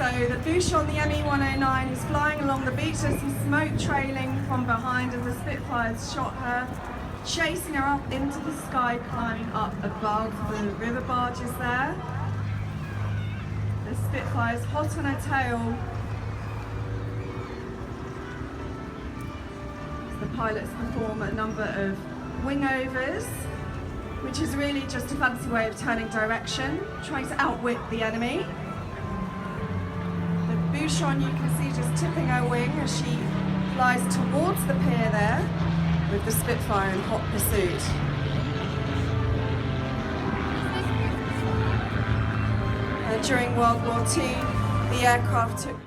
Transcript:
So the Bouchon, the ME109, is flying along the beach. There's some smoke trailing from behind as the Spitfires shot her, chasing her up into the sky, climbing up above the river barges there. The Spitfire's hot on her tail. The pilots perform a number of wingovers, which is really just a fancy way of turning direction, trying to outwit the enemy. The Bouchon, you can see just tipping her wing as she flies towards the pier there, with the Spitfire in hot pursuit. During World War II, the aircraft took